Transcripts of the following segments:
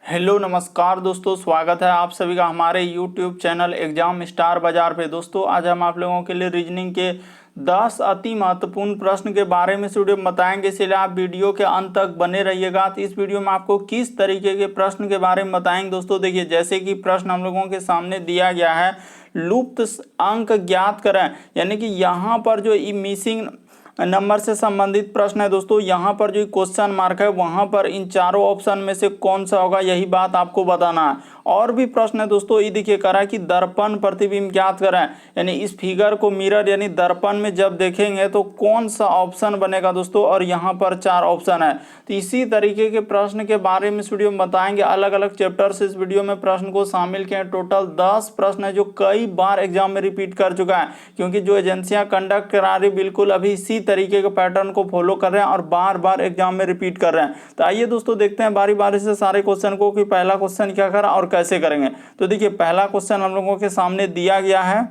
Hello नमस्कार दोस्तों, स्वागत है आप सभी का हमारे यूट्यूब चैनल एग्जाम स्टार बाजार पे। दोस्तों आज हम आप लोगों के लिए रीजनिंग के 10 अति महत्वपूर्ण प्रश्न के बारे में इस वीडियो में बताएंगे, इसलिए आप वीडियो के अंत तक बने रहिएगा। तो इस वीडियो में आपको किस तरीके के प्रश्न के बारे में बताएंगे दोस्तों। देखिए, जैसे कि प्रश्न हम लोगों के सामने दिया गया है, लुप्त अंक ज्ञात करें, यानी कि यहाँ पर जो मिसिंग नंबर से संबंधित प्रश्न है दोस्तों। यहाँ पर जो क्वेश्चन मार्क है वहां पर इन चारों ऑप्शन में से कौन सा होगा, यही बात आपको बताना है। और भी प्रश्न है दोस्तों, ये देखिए करा कि दर्पण प्रतिबिंब ज्ञात करें, यानी इस फिगर को मिरर यानी दर्पण में जब देखेंगे तो कौन सा ऑप्शन बनेगा दोस्तों। और यहाँ पर 4 ऑप्शन है। तो इसी तरीके के प्रश्न के बारे में इस वीडियो में बताएंगे। अलग अलग चैप्टर से इस वीडियो में प्रश्न को शामिल किए। टोटल 10 प्रश्न है जो कई बार एग्जाम में रिपीट कर चुका है, क्योंकि जो एजेंसियां कंडक्ट करा रही बिल्कुल अभी इसी तरीके के पैटर्न को फॉलो कर रहे हैं और बार बार एग्जाम में रिपीट कर रहे हैं। तो आइए दोस्तों देखते हैं बारी बारी से सारे क्वेश्चन को कि पहला क्वेश्चन क्या करा और कैसे करेंगे। तो देखिए, पहला क्वेश्चन हम लोगों के सामने दिया गया है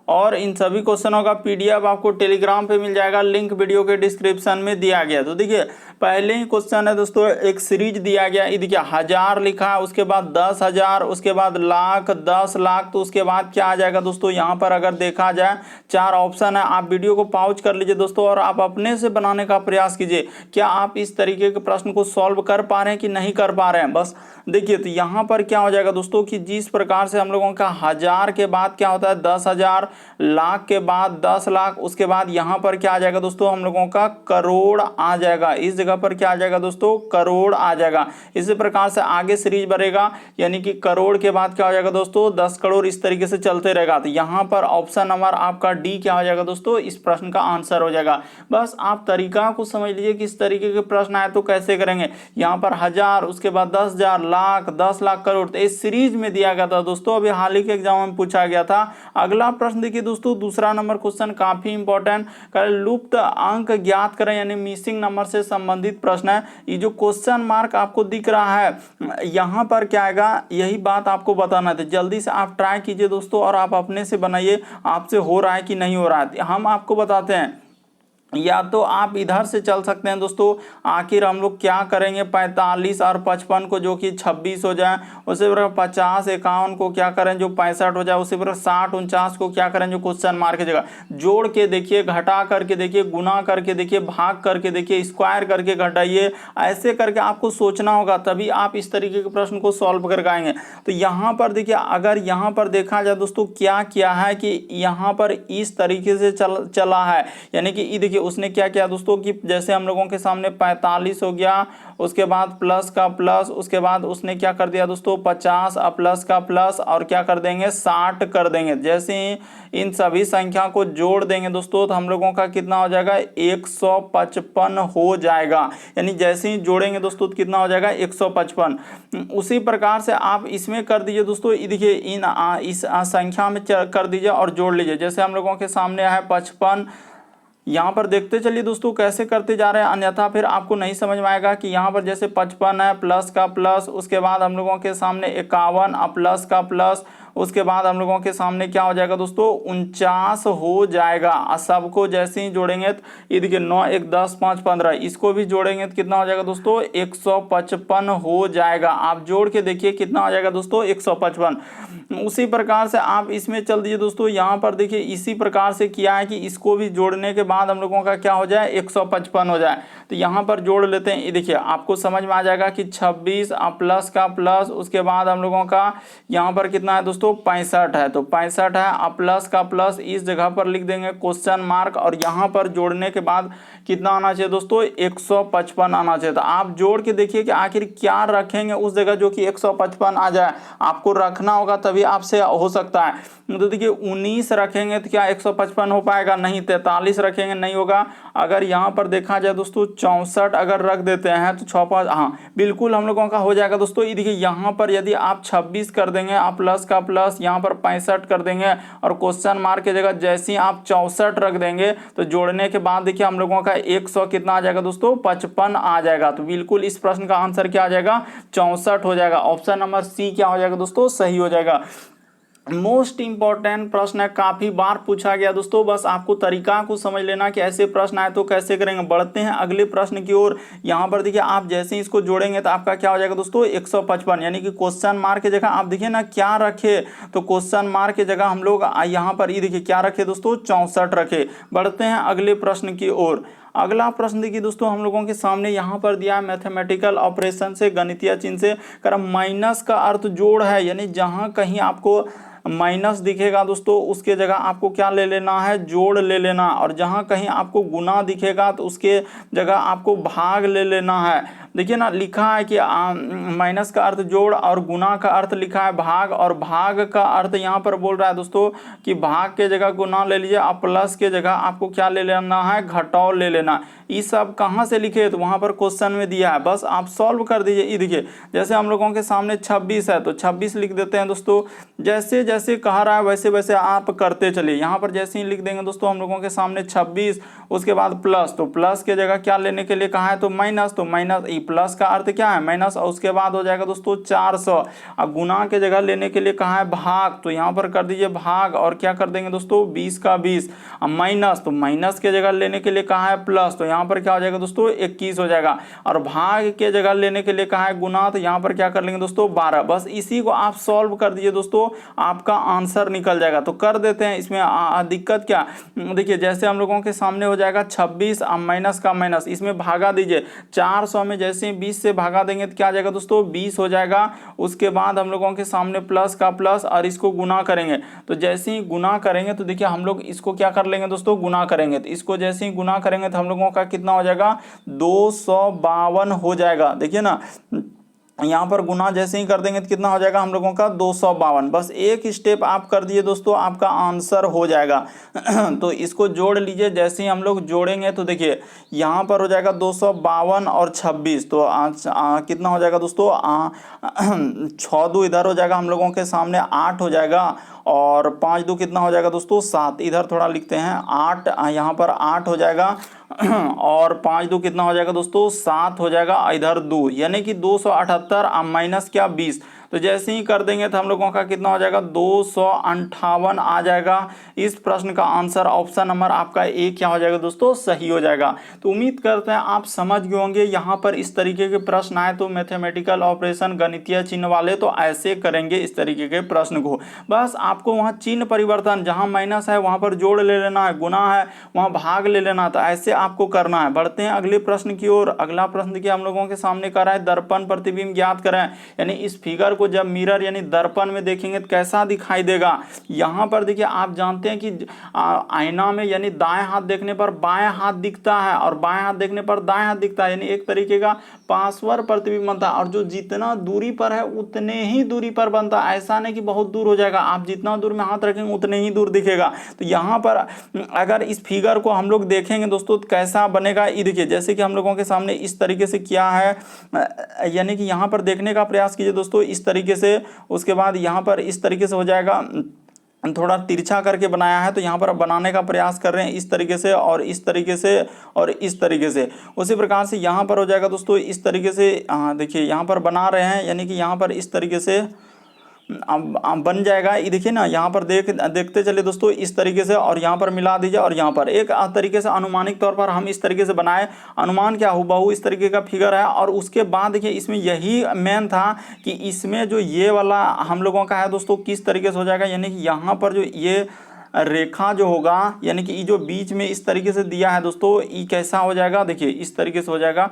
और इन सभी क्वेश्चनों का पीडीएफ आपको टेलीग्राम पे मिल जाएगा, लिंक वीडियो के डिस्क्रिप्शन में दिया गया। तो देखिए, पहले ही क्वेश्चन है दोस्तों, एक सीरीज दिया गया, ये देखिए 1000 लिखा है, उसके बाद 10,000, उसके बाद लाख, 10 लाख। तो उसके बाद क्या आ जाएगा दोस्तों, यहाँ पर अगर देखा जाए 4 ऑप्शन है। आप वीडियो को पॉज कर लीजिए दोस्तों और आप अपने से बनाने का प्रयास कीजिए। क्या आप इस तरीके के प्रश्न को सॉल्व कर पा रहे हैं कि नहीं कर पा रहे हैं। बस देखिए, तो यहाँ पर क्या हो जाएगा दोस्तों कि जिस प्रकार से हम लोगों का 1000 के बाद क्या होता है 10,000, लाख के बाद 10 लाख, उसके बाद यहाँ पर क्या आ जाएगा दोस्तों हम लोगों का करोड़ आ जाएगा। इस जगह पर क्या आ जाएगा दोस्तों, करोड़ आ जाएगा। इसी प्रकार से आगे सीरीज बढ़ेगा, यानी कि करोड़ के बाद क्या हो जाएगा दोस्तों 10 करोड़, इस तरीके से चलते रहेगा। तो यहाँ पर ऑप्शन नंबर आपका डी क्या हो जाएगा दोस्तों, इस प्रश्न का आंसर हो जाएगा। बस आप तरीका को समझ लीजिए कि इस तरीके के प्रश्न आए तो कैसे करेंगे। यहाँ पर 1000, उसके बाद 10,000, लाख, 10 लाख, करोड़, तो इस सीरीज में दिया गया था दोस्तों। अभी हाल ही के एग्जाम में पूछा गया था। अगला प्रश्न देखिए दोस्तों, दूसरा नंबर क्वेश्चन काफी इंपॉर्टेंट, लुप्त अंक ज्ञात करें, यानी मिसिंग नंबर से संबंधित प्रश्न है। ये जो क्वेश्चन मार्क आपको दिख रहा है यहाँ पर क्या आएगा, यही बात आपको बताना है। जल्दी से आप ट्राई कीजिए दोस्तों और आप अपने से बनाइए, आपसे हो रहा है कि नहीं हो रहा है। हम आपको बताते हैं, या तो आप इधर से चल सकते हैं दोस्तों। आखिर हम लोग क्या करेंगे, 45 और 55 को जो कि 26 हो जाए, उसी प्रकार 50 51 को क्या करें जो 65 हो जाए, उसी प्रकार 60 49 को क्या करें जो क्वेश्चन मार्क की जगह जोड़ के देखिए, घटा करके देखिए, गुना करके देखिए, भाग करके देखिए, स्क्वायर करके घटाइए। ऐसे करके आपको सोचना होगा, तभी आप इस तरीके के प्रश्न को सॉल्व कर पाएंगे। तो यहाँ पर देखिए, अगर यहाँ पर देखा जाए दोस्तों क्या किया है कि यहाँ पर इस तरीके से चला है, यानी कि देखिए उसने क्या किया दोस्तों कि जैसे हम लोगों के सामने 45 हो गया, उसके बाद प्लस का प्लस, उसके बाद उसने क्या कर दिया दोस्तों 50 प्लस का प्लस और क्या कर देंगे 60 कर देंगे। जैसे ही इन सभी संख्या को जोड़ देंगे दोस्तों तो हम लोगों का कितना हो जाएगा 155 हो जाएगा। यानी जैसे ही जोड़ेंगे दोस्तों तो कितना हो जाएगा 155। उसी प्रकार से आप इसमें कर दीजिए दोस्तों, देखिए इस संख्या में कर दीजिए और जोड़ लीजिए। जैसे हम लोगों के सामने है 55, यहाँ पर देखते चलिए दोस्तों कैसे करते जा रहे हैं, अन्यथा फिर आपको नहीं समझ में आएगा कि यहाँ पर जैसे 55 है, प्लस का प्लस, उसके बाद हम लोगों के सामने 51 प्लस का प्लस, उसके बाद हम लोगों के सामने क्या हो जाएगा दोस्तों 49 हो जाएगा। सबको जैसे ही जोड़ेंगे तो ये देखिए 9 1 10 5 15, इसको भी जोड़ेंगे तो कितना हो जाएगा दोस्तों 155 हो जाएगा। आप जोड़ के देखिए कितना हो जाएगा दोस्तों 155। उसी प्रकार से आप इसमें चल दीजिए दोस्तों। यहाँ पर देखिए इसी प्रकार से किया है कि इसको भी जोड़ने के बाद हम लोगों का क्या हो जाए 155 हो जाए। तो यहाँ पर जोड़ लेते हैं, ये देखिए आपको समझ में आ जाएगा कि 26 प्लस का प्लस, उसके बाद हम लोगों का यहाँ पर कितना है दोस्तों 65 है। तो 65 है, प्लस का प्लस इस जगह पर लिख देंगे क्वेश्चन मार्क, और यहाँ पर जोड़ने के बाद कितना आना चाहिए दोस्तों 155 आना चाहिए। तो आप जोड़ के देखिए कि आखिर क्या रखेंगे उस जगह जो कि 155 आ जाए। आपको रखना होगा तभी आपसे हो सकता है। तो देखिए 19 रखेंगे तो क्या 155 हो पाएगा, नहीं। 43 रखेंगे नहीं होगा। अगर यहाँ पर देखा जाए दोस्तों 64 अगर रख देते हैं तो 6 5, हाँ बिल्कुल हम लोगों का हो जाएगा दोस्तों। ये देखिए यहाँ पर यदि आप 26 कर देंगे, आप प्लस का प्लस यहाँ पर 65 कर देंगे और क्वेश्चन मार्क की जगह जैसे ही आप 64 रख देंगे तो जोड़ने के बाद देखिए हम लोगों का 100 कितना आ जाएगा दोस्तों 55 आ जाएगा। तो बिल्कुल इस प्रश्न का आंसर क्या आ जाएगा 64 हो जाएगा। ऑप्शन नंबर सी क्या हो जाएगा दोस्तों सही हो जाएगा। मोस्ट इंपॉर्टेंट प्रश्न है, काफी बार पूछा गया दोस्तों, बस आपको तरीका को समझ लेना कि ऐसे प्रश्न आए तो कैसे करेंगे। बढ़ते हैं अगले प्रश्न की ओर। यहाँ पर देखिए आप जैसे ही इसको जोड़ेंगे तो आपका क्या हो जाएगा दोस्तों 155, यानी कि क्वेश्चन मार्क की जगह आप देखिए ना क्या रखे, तो क्वेश्चन मार्क की जगह हम लोग यहाँ पर ये देखिए क्या रखे दोस्तों 64 रखे। बढ़ते हैं अगले प्रश्न की ओर। अगला प्रश्न देखिए दोस्तों हम लोगों के सामने यहाँ पर दिया है मैथमेटिकल ऑपरेशन से, गणितीय चिन्ह से कर माइनस का अर्थ जोड़ है, यानी जहाँ कहीं आपको माइनस दिखेगा दोस्तों उसके जगह आपको क्या ले लेना है, जोड़ ले लेना, और जहां कहीं आपको गुना दिखेगा तो उसके जगह आपको भाग ले लेना है। देखिए ना लिखा है कि माइनस का अर्थ जोड़ और गुना का अर्थ लिखा है भाग, और भाग का अर्थ यहाँ पर बोल रहा है दोस्तों कि भाग के जगह गुना ले लीजिए और प्लस के जगह आपको क्या ले लेना है, घटाव ले लेना। ये सब कहाँ से लिखे तो वहाँ पर क्वेश्चन में दिया है, बस आप सॉल्व कर दीजिए। ये देखिए जैसे हम लोगों के सामने 26 है तो 26 लिख देते हैं दोस्तों, जैसे जैसे कहा रहा है वैसे वैसे आप करते चलिए। यहाँ पर जैसे ही लिख देंगे दोस्तों हम लोगों के सामने 26, उसके बाद प्लस, तो प्लस के जगह क्या लेने के लिए कहा है तो माइनस, तो माइनस प्लस का अर्थ क्या है माइनस, और उसके बाद हो जाएगा दोस्तों 400। अब गुना के जगह लेने के लिए कहा है भाग, तो यहाँ पर कर दीजिए भाग, और क्या कर देंगे दोस्तों 20 का 20। अब माइनस, तो माइनस के जगह लेने के लिए कहा है प्लस, तो यहाँ पर क्या हो जाएगा दोस्तों 21 हो जाएगा, और भाग के जगह लेने के लिए कहा है गुना, तो यहाँ पर क्या कर लेंगे दोस्तों 12। बस इसी को आप सॉल्व कर दीजिए दोस्तों, आपका आंसर निकल जाएगा। तो कर देते हैं, इसमें दिक्कत क्या, देखिए जैसे हम लोगों के सामने हो जाएगा 26 माइनस का माइनस, इसमें भागा दीजिए 400 में जैसे ही 20 से भागा देंगे तो क्या आ जाएगा दोस्तों 20 हो जाएगा। उसके बाद हम लोगों के सामने प्लस का प्लस, और इसको गुना करेंगे, तो जैसे ही गुना करेंगे तो देखिए हम लोग इसको क्या कर लेंगे दोस्तों गुना करेंगे, तो इसको जैसे ही गुना करेंगे तो हम लोगों का कितना हो जाएगा 252 हो जाएगा। देखिए ना यहाँ पर गुना जैसे ही कर देंगे तो कितना हो जाएगा हम लोगों का 252। बस एक स्टेप आप कर दिए दोस्तों, आपका आंसर हो जाएगा। तो इसको जोड़ लीजिए, जैसे ही हम लोग जोड़ेंगे तो देखिए यहाँ पर हो जाएगा 252 और 26, तो कितना हो जाएगा दोस्तों 6 दो इधर हो जाएगा हम लोगों के सामने 8 हो जाएगा, और 5 दो कितना हो जाएगा दोस्तों 7, इधर थोड़ा लिखते हैं 8, यहाँ पर 8 हो जाएगा, और 5 दो कितना हो जाएगा दोस्तों 7 हो जाएगा, इधर 2, यानी कि 278 माइनस क्या 20। तो जैसे ही कर देंगे तो हम लोगों का कितना हो जाएगा 258 आ जाएगा। इस प्रश्न का आंसर ऑप्शन नंबर आपका ए क्या हो जाएगा दोस्तों सही हो जाएगा। तो उम्मीद करते हैं आप समझ गए होंगे। यहाँ पर इस तरीके के प्रश्न आए तो मैथमेटिकल ऑपरेशन गणितीय चिन्ह वाले तो ऐसे करेंगे इस तरीके के प्रश्न को। बस आपको वहाँ चिन्ह परिवर्तन, जहाँ माइनस है वहाँ पर जोड़ ले लेना है, गुना है वहाँ भाग ले लेना, तो ऐसे आपको करना है। बढ़ते हैं अगले प्रश्न की ओर। अगला प्रश्न देखिए हम लोगों के सामने करा है दर्पण प्रतिबिंब ज्ञात करें, यानी इस फिगर को जब मिरर यानी दर्पण में देखेंगे तो कैसा दिखाई देगा। यहाँ पर देखिए आप जानते हैं कि आईना में यानी दाएं हाथ देखने पर बाएं हाथ दिखता है और बाएं हाथ देखने पर दाएं हाथ दिखता है, यानी एक तरीके का पार्श्व प्रतिबिंब बनता है, और जो जितना दूरी पर है उतने ही दूरी पर बनता है। ऐसा नहीं कि बहुत दूर हो जाएगा, आप जितना दूर में हाथ रखेंगे उतने ही दूर दिखेगा। तो यहाँ पर अगर इस फिगर को हम लोग देखेंगे दोस्तों तो कैसा बनेगा, ये देखिए जैसे कि हम लोगों के सामने इस तरीके से किया है, यानी कि यहाँ पर देखने का प्रयास कीजिए दोस्तों इस तरीके से। उसके बाद यहाँ पर इस तरीके से हो जाएगा, थोड़ा तिरछा करके बनाया है तो यहाँ पर बनाने का प्रयास कर रहे हैं इस तरीके से और इस तरीके से और इस तरीके से। उसी प्रकार से यहाँ पर हो जाएगा दोस्तों इस तरीके से, देखिए यहाँ पर बना रहे हैं, यानी कि यहाँ पर इस तरीके से बन जाएगा। ये देखिए ना यहाँ पर देखते चले दोस्तों इस तरीके से, और यहाँ पर मिला दीजिए, और यहाँ पर एक तरीके से अनुमानिक तौर पर हम इस तरीके से बनाए। अनुमान क्या हुबहू इस तरीके का फिगर है। और उसके बाद देखिए इसमें यही मेन था कि इसमें जो ये वाला हम लोगों का है दोस्तों किस तरीके से हो जाएगा, यानी कि यहाँ पर जो ये रेखा जो होगा, यानी कि ये जो बीच में इस तरीके से दिया है दोस्तों, ये कैसा हो जाएगा, देखिए इस तरीके से हो जाएगा,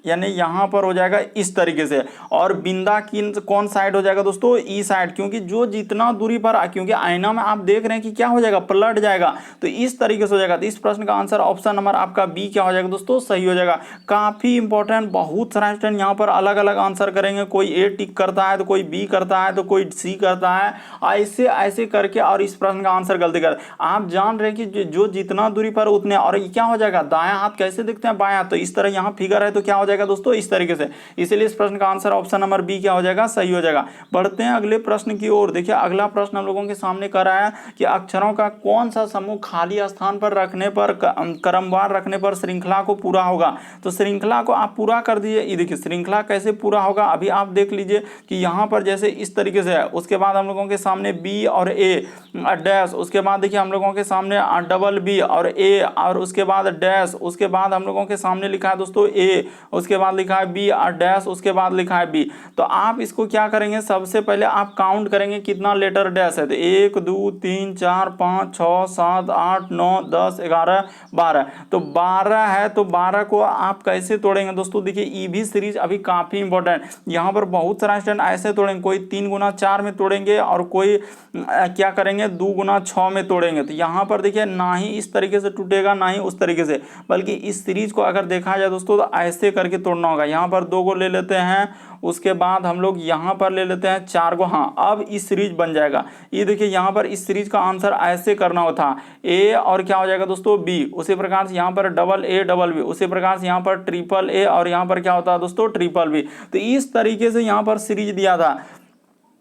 यानी यहाँ पर हो जाएगा इस तरीके से। और बिंदा किन कौन साइड हो जाएगा दोस्तों, ई साइड, क्योंकि जो जितना दूरी पर, क्योंकि आईना में आप देख रहे हैं कि क्या हो जाएगा पलट जाएगा, तो इस तरीके से हो जाएगा। तो इस प्रश्न का आंसर ऑप्शन नंबर आपका बी क्या हो जाएगा दोस्तों सही हो जाएगा। काफी इंपॉर्टेंट, बहुत सारा स्टूडेंट यहाँ पर अलग अलग आंसर करेंगे, कोई ए टिक करता है तो कोई बी करता है तो कोई सी करता है, ऐसे ऐसे करके और इस प्रश्न का आंसर गलती कर। आप जान रहे हैं कि जो जितना दूरी पर उतने, और क्या हो जाएगा दायां हाथ कैसे दिखते हैं बायां, तो इस तरह यहाँ फिगर है तो क्या हो जाएगा दोस्तों, इस तरीके से। इसीलिए इस प्रश्न का आंसर ऑप्शन नंबर बी क्या हो जाएगा, सही हो जाएगा। बढ़ते हैं अगले प्रश्न की ओर। देखिए अगला प्रश्न हम लोगों के सामने कर रहा है कि अक्षरों का कौन सा समूह खाली स्थान पर रखने पर, क्रमवार रखने पर श्रृंखला को पूरा होगा। तो श्रृंखला को आप पूरा कर दीजिए। ये देखिए श्रृंखला कैसे पूरा होगा, अभी आप देख लीजिए कि यहाँ पर जैसे इस तरीके से है, उसके बाद हम लोगों के सामने बी और ए डैश, उसके बाद देखिए हम लोगों के सामने डबल बी और ए, और उसके बाद डैश, उसके बाद हम लोगों के सामने लिखा है दोस्तों ए, उसके बाद लिखा है बी और डैश, उसके बाद लिखा है बी। तो आप इसको क्या करेंगे, सबसे पहले आप काउंट करेंगे कितना लेटर डैश है। तो 1 2 3 4 5 6 7 8 9 10 11 12, तो 12 है। तो 12 को आप कैसे तोड़ेंगे दोस्तों, देखिए ई भी सीरीज अभी काफी इंपॉर्टेंट, यहाँ पर बहुत सारा स्टूडेंट ऐसे तोड़ेंगे, कोई 3 गुना 4 में तोड़ेंगे और कोई क्या करेंगे 2 गुना 6 में तोड़ेंगे। तो यहाँ पर देखिए ना ही इस तरीके से टूटेगा ना ही उस तरीके से, बल्कि इस सीरीज को अगर देखा जाए दोस्तों तो ऐसे करके तोड़ना होगा। यहाँ पर 2 को ले लेते हैं, उसके बाद हम लोग यहाँ पर ले लेते हैं 4 को, हाँ अब इस सीरीज बन जाएगा। ये देखिए यहाँ पर इस सीरीज का आंसर ऐसे करना होता ए और क्या हो जाएगा दोस्तों बी, उसी प्रकार से यहाँ पर डबल ए डबल बी, उसी प्रकार से यहाँ पर ट्रिपल ए और यहाँ पर क्या होता है दोस्तों ट्रिपल बी। तो इस तरीके से यहाँ पर सीरीज दिया था।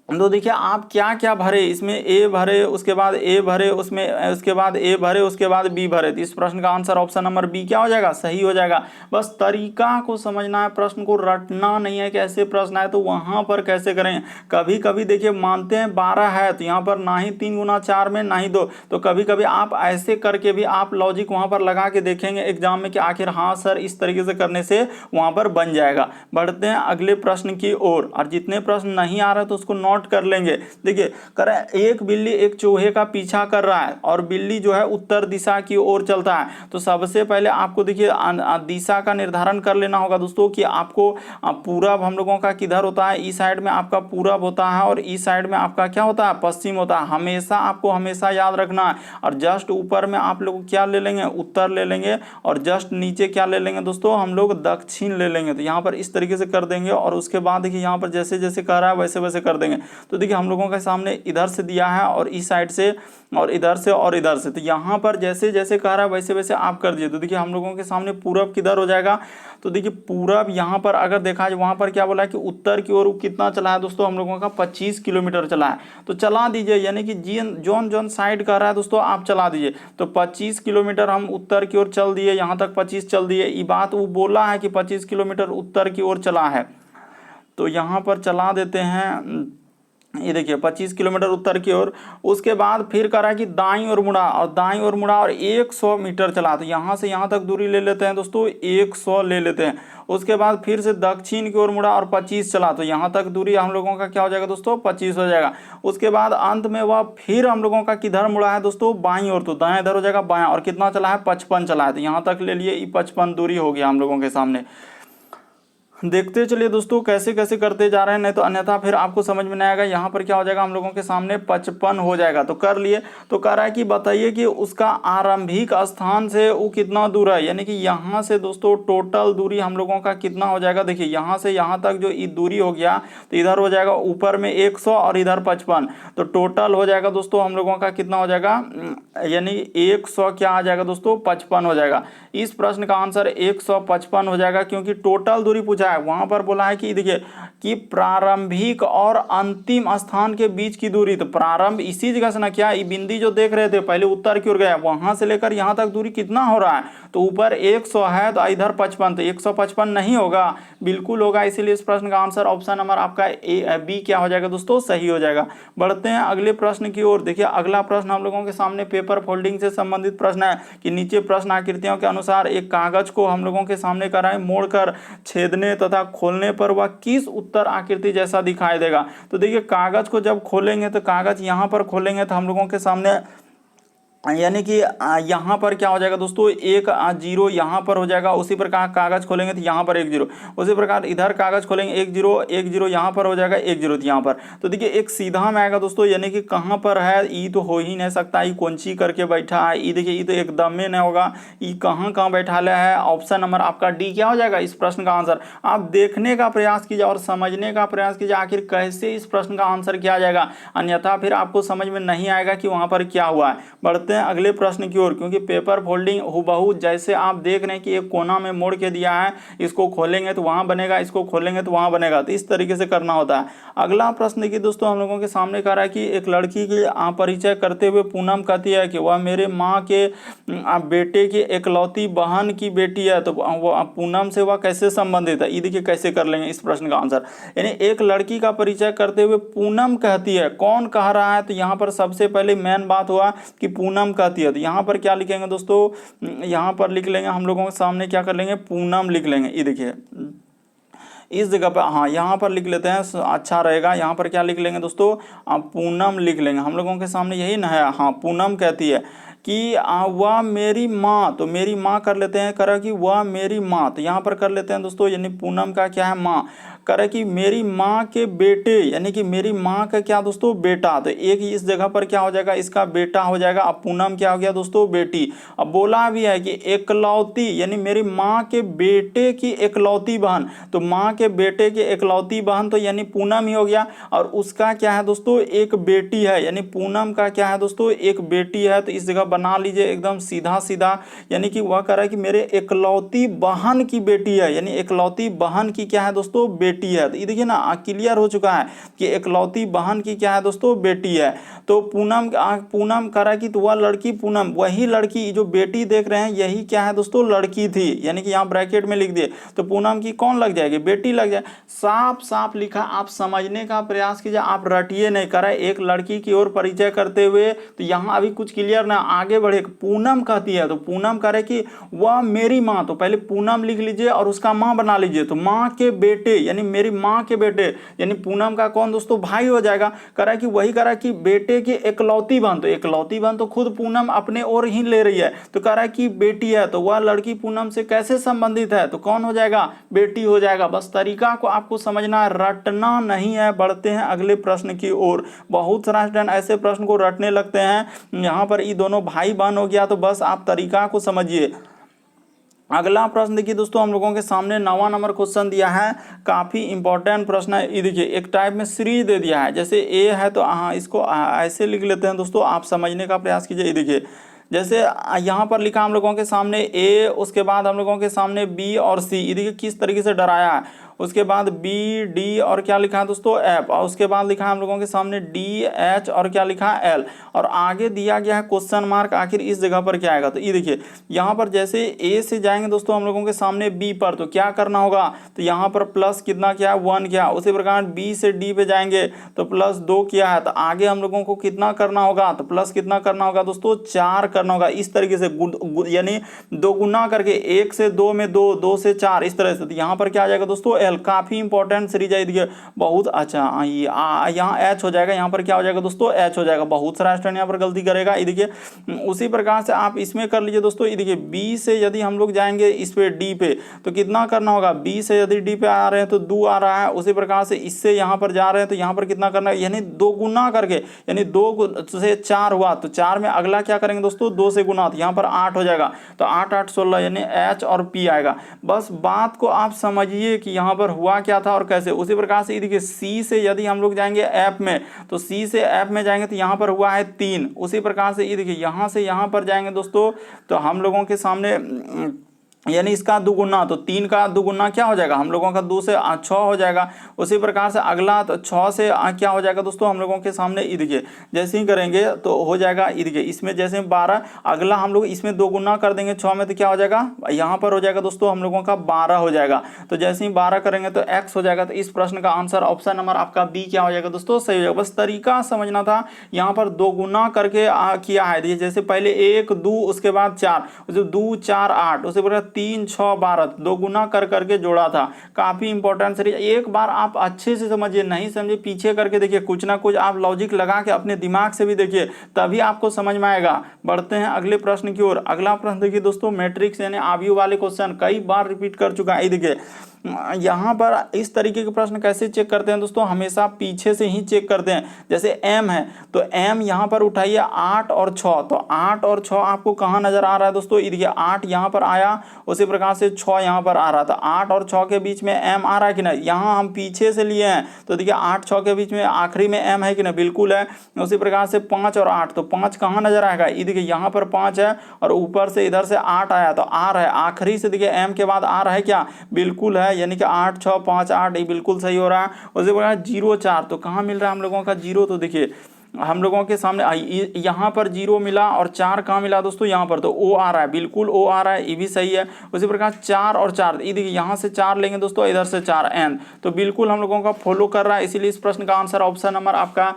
तो देखिए आप क्या क्या भरे, इसमें ए भरे, उसके बाद ए भरे, उसमें उसके बाद ए भरे, उसके बाद बी भरे। तो इस प्रश्न का आंसर ऑप्शन नंबर बी क्या हो जाएगा, सही हो जाएगा। बस तरीका को समझना है, प्रश्न को रटना नहीं है, कैसे प्रश्न है तो वहां पर कैसे करें। कभी कभी देखिए मानते हैं 12 है तो यहाँ पर ना ही 3 गुना 4 में ना ही 2, तो कभी कभी आप ऐसे करके भी आप लॉजिक वहां पर लगा के देखेंगे एग्जाम में कि आखिर हाँ सर इस तरीके से करने से वहां पर बन जाएगा। बढ़ते हैं अगले प्रश्न की ओर, और जितने प्रश्न नहीं आ रहे तो उसको नोट कर लेंगे। देखिए करें, एक बिल्ली एक चूहे का पीछा कर रहा है और बिल्ली जो है उत्तर दिशा की ओर चलता है। तो सबसे पहले आपको देखिए दिशा का निर्धारण कर लेना होगा दोस्तों कि आपको पूरब हम लोगों का किधर होता है, इस साइड में आपका पूरब होता है और इस साइड में आपका क्या होता है, पश्चिम होता है। हमेशा आपको हमेशा याद रखना है। और जस्ट ऊपर में आप लोग क्या ले लेंगे, उत्तर ले लेंगे, और जस्ट नीचे क्या ले लेंगे दोस्तों, हम लोग दक्षिण ले लेंगे। तो यहाँ पर इस तरीके से कर देंगे और उसके बाद देखिए यहाँ पर जैसे जैसे कह रहा है वैसे वैसे कर देंगे। तो देखिए हम लोगों के सामने इधर से दिया है और इस साइड से और इधर से और इधर से, तो यहाँ पर जैसे जैसे कह रहा है वैसे वैसे आप कर दिए। तो देखिए हम लोगों के सामने पूरब किधर हो जाएगा, तो देखिए पूरब यहाँ पर अगर देखा जाए वहाँ पर क्या बोला है कि उत्तर की ओर कितना चला है दोस्तों, हम लोगों का 25 किलोमीटर चला है। तो चला दीजिए, यानी कि जोन जोन साइड कर रहा है दोस्तों आप चला दीजिए। तो 25 किलोमीटर हम उत्तर की ओर चल दिए, यहाँ तक 25 चल दिए। ये बात वो बोला है कि 25 किलोमीटर उत्तर की ओर चला है, तो यहाँ पर चला देते हैं। ये देखिए 25 किलोमीटर उत्तर की ओर। उसके बाद फिर करा कि दाईं ओर मुड़ा और दाईं ओर मुड़ा और 100 मीटर चला। तो यहाँ से यहाँ तक दूरी ले लेते हैं दोस्तों, 100 ले लेते हैं। उसके बाद फिर से दक्षिण की ओर मुड़ा और 25 चला। तो यहाँ तक दूरी हम लोगों का क्या हो जाएगा दोस्तों, 25 हो जाएगा। उसके बाद अंत में वह फिर हम लोगों का किधर मुड़ा है दोस्तों, बाईं ओर। तो दाएं इधर हो जाएगा बायां, और कितना चला है, 55 चला है। तो यहाँ तक ले लिए, 55 दूरी हो गया हम लोगों के सामने। देखते चलिए दोस्तों कैसे कैसे करते जा रहे हैं, नहीं तो अन्यथा फिर आपको समझ में नहीं आएगा। यहाँ पर क्या हो जाएगा, हम लोगों के सामने 55 हो जाएगा। तो कर लिए। तो कह रहा है कि बताइए कि उसका आरंभिक स्थान से वो कितना दूर है, यानी कि यहाँ से दोस्तों टोटल दूरी हम लोगों का कितना हो जाएगा। देखिए यहाँ से यहाँ तक जो दूरी हो गया, तो इधर हो जाएगा ऊपर में 100 और इधर 55, तो टोटल हो जाएगा दोस्तों हम लोगों का कितना हो जाएगा, यानी 100 क्या आ जाएगा दोस्तों, 55 हो जाएगा। इस प्रश्न का आंसर 155 हो जाएगा, क्योंकि टोटल दूरी पूछा है। वहां पर बोला है कि देखिए कि प्रारंभिक और अंतिम स्थान के बीच की दूरी, तो प्रारंभ इसी जगह से ना, क्या ये बिंदी जो देख रहे थे पहले उत्तर की ओर गया, वहां से लेकर यहां तक दूरी कितना हो रहा है, तो ऊपर 100 है तो इधर 55, तो 155 नहीं होगा, बिल्कुल होगा। इसीलिए इस प्रश्न का आंसर ऑप्शन नंबर आपका बी क्या हो जाएगा दोस्तों, सही हो जाएगा। बढ़ते हैं अगले प्रश्न की ओर। देखिए अगला प्रश्न हम लोगों के सामने पेपर फोल्डिंग से संबंधित प्रश्न है कि नीचे प्रश्न आकृतियों के अनुसार एक कागज को हम लोगों के सामने कराएं, मोड़कर छेदने तथा खोलने पर वह किस उत्तर आकृति जैसा दिखाई देगा। तो देखिए कागज को जब खोलेंगे, तो कागज यहाँ पर खोलेंगे तो हम लोगों के सामने यानी कि यहाँ पर क्या हो जाएगा दोस्तों, एक जीरो यहाँ पर हो जाएगा। उसी प्रकार कागज खोलेंगे तो यहाँ पर 1 जीरो, उसी प्रकार इधर कागज खोलेंगे 1 जीरो यहाँ पर हो जाएगा, 1 जीरो यहाँ पर। तो देखिए एक सीधा में आएगा दोस्तों, यानी कि कहाँ पर है, ई तो हो ही नहीं सकता, ई कौनसी करके बैठा है, ई देखिए ई तो एकदम में नहीं होगा, ई कहाँ कहाँ बैठा है। ऑप्शन नंबर आपका डी क्या हो जाएगा इस प्रश्न का आंसर। आप देखने का प्रयास कीजिए और समझने का प्रयास कीजिए आखिर कैसे इस प्रश्न का आंसर किया जाएगा, अन्यथा फिर आपको समझ में नहीं आएगा कि वहाँ पर क्या हुआ है। बढ़ते बढ़ते हैं अगले प्रश्न की ओर, क्योंकि पेपर फोल्डिंग हुबहू जैसे आप देख रहे हैं कि एक कोना में मोड़ के दिया है, इसको खोलेंगे तो वहां बनेगा, इसको खोलेंगे तो वहां बनेगा, तो इस तरीके से करना होता है। अगला प्रश्न देखिए दोस्तों हम लोगों के सामने कह रहा है कि एक लड़की की परिचय करते हुए पूनम कहती है कि वह मेरे माँ के बेटे की इकलौती बहन की बेटी है, तो वो पूनम से वह कैसे संबंधित है। ये देखिए कैसे कर लेंगे इस प्रश्न का आंसर। यानी एक लड़की का परिचय करते हुए पूनम कहती है, कौन कह रहा है, तो यहाँ पर सबसे पहले मेन बात हुआ कि पूनम कहती है, तो यहाँ पर क्या लिखेंगे दोस्तों, यहाँ पर लिख लेंगे हम लोगों के सामने क्या कर लेंगे, पूनम लिख लेंगे। ये देखिए इस जगह पर, हाँ यहाँ पर लिख लेते हैं, अच्छा रहेगा। यहाँ पर क्या लिख लेंगे दोस्तों, पूनम लिख लेंगे। हम लोगों के सामने यही ना है, हाँ पूनम कहती है कि वह मेरी माँ, तो मेरी माँ कर लेते हैं, करा कि वह मेरी माँ, तो यहाँ पर कर लेते हैं दोस्तों, यानी पूनम का क्या है, माँ, करे कि मेरी माँ के बेटे, यानी कि मेरी माँ का क्या दोस्तों, बेटा, तो एक ही इस जगह पर क्या हो जाएगा, इसका बेटा हो जाएगा। अब पूनम क्या हो गया दोस्तों, बेटी। अब बोला भी है कि एकलौती, यानी मेरी माँ के बेटे की एकलौती बहन, तो माँ के बेटे की एकलौती बहन तो यानी पूनम ही हो गया, और उसका क्या है दोस्तों, एक बेटी है, यानी पूनम का क्या है दोस्तों, एक बेटी है। तो इस जगह बना लीजिए एकदम सीधा सीधा, यानी कि वह कह रहा है कि मेरे एकलौती बहन की बेटी है, यानी एकलौती बहन की क्या है दोस्तों, बेटी है। तो ये देखिए ना क्लियर हो चुका है कि एकलौती बहन की क्या है दोस्तों, बेटी है। तो पूनम कह रहा है कि तो वह लड़की पूनम, वही लड़की जो बेटी देख रहे हैं यही क्या है दोस्तों, लड़की थी, यानी कि यहाँ ब्रैकेट में लिख दिए, तो पूनम की कौन लग जाएगी, बेटी लग जाए। साफ साफ लिखा, आप समझने का प्रयास कीजिए, आप रटिए नहीं। कह रहा है एक लड़की की ओर परिचय करते हुए, तो यहाँ अभी कुछ क्लियर ना, आगे बढ़े। पूनम कहती है, तो पूनम कह रहे कि वह मेरी माँ, तो पहले पूनम लिख लीजिए और उसका माँ बना लीजिए, तो माँ के बेटे, यानी मेरी माँ के बेटे, यानी पूनम का कौन दोस्तों, भाई हो जाएगा। कह रहा है कि वही कह रहा है कि बेटे की एकलौती बहन, तो एकलौती बहन तो खुद पूनम अपने ओर ही ले रही है, तो कह रहा है कि बेटी है, तो वह लड़की पूनम से कैसे संबंधित है, तो कौन हो जाएगा, बेटी हो जाएगा। बस तरीका को आपको समझना है, रटना नहीं है। बढ़ते हैं अगले प्रश्न की ओर। बहुत सारा स्टूडेंट ऐसे प्रश्न को रटने लगते हैं, यहाँ पर ये दोनों भाई बहन हो गया, तो बस आप तरीका को समझिए। अगला प्रश्न देखिए दोस्तों हम लोगों के सामने 9वां नंबर क्वेश्चन दिया है, काफी इंपॉर्टेंट प्रश्न है। ये देखिए एक टाइप में सीरीज दे दिया है, जैसे ए है तो इसको ऐसे लिख लेते हैं दोस्तों, आप समझने का प्रयास कीजिए। ये देखिए जैसे यहाँ पर लिखा हम लोगों के सामने ए, उसके बाद हम लोगों के सामने बी और सी, ये देखिए किस तरीके से डराया है। उसके बाद बी डी और क्या लिखा है दोस्तों, एफ, और उसके बाद लिखा है हम लोगों के सामने डी एच और क्या लिखा है, एल, और आगे दिया गया है क्वेश्चन मार्क। आखिर इस जगह पर क्या आएगा, तो ये देखिए यहाँ पर जैसे ए से जाएंगे दोस्तों हम लोगों के सामने बी पर, तो क्या करना होगा, तो यहाँ पर प्लस कितना क्या है, 1 क्या। उसी प्रकार बी से डी पे जाएंगे तो +2 क्या है, तो आगे हम लोगों को कितना करना होगा, तो प्लस कितना करना होगा दोस्तों, 4 करना होगा। इस तरीके से यानी 2 गुना करके, 1 से 2 में 2, 2 से 4, इस तरह से। तो यहाँ पर क्या आ जाएगा दोस्तों, एल, काफी इंपॉर्टेंट सीरीज है, देखिए बहुत अच्छा। यहाँ एच हो जाएगा, यहाँ पर क्या हो जाएगा दोस्तों, एच हो जाएगा। बहुत सारा स्टूडेंट यहाँ पर गलती करेगा। ये देखिए उसी प्रकार से आप इसमें कर लीजिए दोस्तों। ये देखिए बी से यदि हम लोग जाएंगे इस पे डी पे, तो कितना करना होगा, बी से यदि डी पे आ रहे हैं तो 2 आ रहा है। उसी प्रकार से इससे यहाँ पर जा रहे हैं तो यहाँ पर कितना करना है, यानी 2 गुना करके, यानी 2 से 4 हुआ, तो 4 में अगला क्या करेंगे दोस्तों, 2 से गुना, तो यहाँ पर 8 हो जाएगा। तो 8 8 16, यानी एच और पी आएगा। बस बात को आप समझिए कि यहाँ पर हुआ क्या था और कैसे। उसी प्रकार से देखिए सी से यदि हम लोग जाएंगे एफ में, तो सी से एफ में जाएंगे तो यहाँ पर हुआ है 3। उसी प्रकार से ये देखिए यहाँ से यहाँ पर जाएंगे दोस्तों, तो हम लोगों के सामने यानी इसका दुगुना, तो 3 का दुगुना क्या हो जाएगा, हम लोगों का 2 से 6 हो जाएगा। उसी प्रकार से अगला तो 6 से क्या हो जाएगा दोस्तों हम लोगों के सामने, ये देखिए जैसे ही करेंगे तो हो जाएगा, ये देखिए इसमें जैसे 12, अगला हम लोग इसमें 2 गुना कर देंगे 6 में, तो क्या हो जाएगा, यहाँ पर हो जाएगा दोस्तों हम लोगों का 12 हो जाएगा। तो जैसे ही 12 करेंगे तो x हो जाएगा। तो इस प्रश्न का आंसर ऑप्शन नंबर आपका बी क्या हो जाएगा दोस्तों, सही हो जाएगा। बस तरीका समझना था, यहाँ पर 2 गुना करके किया है। जैसे पहले 1 2 उसके बाद 4, 2 4 8, उसके बाद 3 6 12, 2 गुना कर करके जोड़ा था। काफी इंपॉर्टेंट सीरीज, एक बार आप अच्छे से समझिए, नहीं समझे पीछे करके देखिए, कुछ ना कुछ आप लॉजिक लगा के अपने दिमाग से भी देखिए, तभी आपको समझ में आएगा। बढ़ते हैं अगले प्रश्न की ओर। अगला प्रश्न देखिए दोस्तों, मैट्रिक्स यानी आव्यूह वाले क्वेश्चन कई बार रिपीट कर चुका है। देखिए यहाँ पर इस तरीके के प्रश्न कैसे चेक करते हैं दोस्तों, हमेशा पीछे से ही चेक करते हैं। जैसे m है तो m यहाँ पर उठाइए 8 और 6, तो 8 और 6 आपको कहाँ नजर आ रहा है दोस्तों, ये देखिए 8 यहाँ पर आया, उसी प्रकार से 6 यहाँ पर आ रहा था। 8 और 6 के बीच में m आ रहा है कि नहीं, यहाँ हम पीछे से लिए हैं तो देखिए 8 6 के बीच में आखिरी में m है कि नहीं, बिल्कुल है। उसी प्रकार से 5 और 8, तो 5 कहाँ नजर आएगा, ये देखिए यहाँ पर 5 है और ऊपर से इधर से 8 आया, तो r है आखिरी से, देखिए m के बाद r है क्या, बिल्कुल है, यानी कि 8 6 5 8, ये बिल्कुल सही हो रहा है। उसी प्रकार 0 4, तो कहाँ मिल रहा है हम लोगों का 0, तो देखिए हम लोगों के सामने यहाँ पर 0 मिला और 4 कहाँ मिला दोस्तों, यहाँ पर तो O आ रहा है, बिल्कुल O आ रहा है, ये भी सही है। उसी प्रकार 4 और 4, ये देखिए यहाँ से 4 लेंगे दोस्तों, इधर से 4 n, तो बिल्कुल हम लोगों का फॉलो कर रहा है, इसीलिए इस प्रश्न का आंसर ऑप्शन नंबर आपका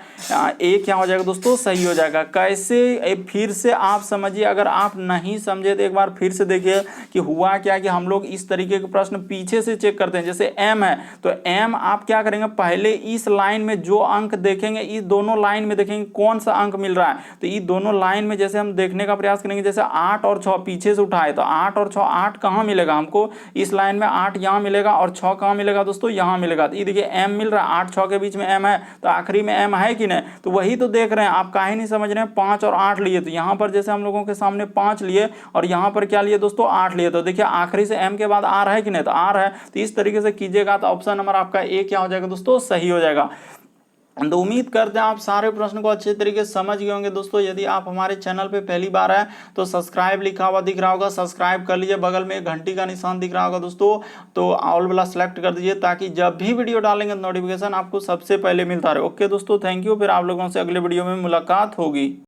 A क्या हो जाएगा दोस्तों, सही हो जाएगा। कैसे, फिर से आप समझिए, अगर आप नहीं समझे तो एक बार फिर से देखिए कि हुआ क्या कि हम लोग इस तरीके के प्रश्न पीछे से चेक करते हैं। जैसे m है तो m आप क्या करेंगे, पहले इस लाइन में जो अंक देखेंगे, इस दोनों लाइन में देखेंगे कौन सा अंक मिल रहा है, तो ये दोनों लाइन में जैसे हम देखने का प्रयास करेंगे, जैसे 8 और 6 पीछे से उठाए तो 8 और 6, 8 कहाँ मिलेगा हमको, इस लाइन में 8 यहाँ मिलेगा और 6 कहाँ मिलेगा दोस्तों, यहाँ मिलेगा। तो ये देखिए m मिल रहा है, 8 6 के बीच में m है, तो आखिरी में m है कि नहीं, तो वही तो देख रहे हैं आप, काहे नहीं समझ रहे हैं। 5 और 8 लिए, तो यहाँ पर जैसे हम लोगों के सामने 5 लिए और यहाँ पर क्या लिए दोस्तों, 8 लिए, तो देखिए आखिरी से m के बाद r है कि नहीं, तो r है, तो इस तरीके से कीजिएगा तो ऑप्शन नंबर आपका A क्या हो जाएगा दोस्तों, सही हो जाएगा। तो उम्मीद करते हैं आप सारे प्रश्न को अच्छे तरीके से समझ गए होंगे दोस्तों। यदि आप हमारे चैनल पे पहली बार आए तो सब्सक्राइब लिखा हुआ दिख रहा होगा, सब्सक्राइब कर लीजिए, बगल में घंटी का निशान दिख रहा होगा दोस्तों, तो ऑल वाला सेलेक्ट कर दीजिए ताकि जब भी वीडियो डालेंगे नोटिफिकेशन आपको सबसे पहले मिलता रहे। ओके दोस्तों, थैंक यू, फिर आप लोगों से अगले वीडियो में मुलाकात होगी।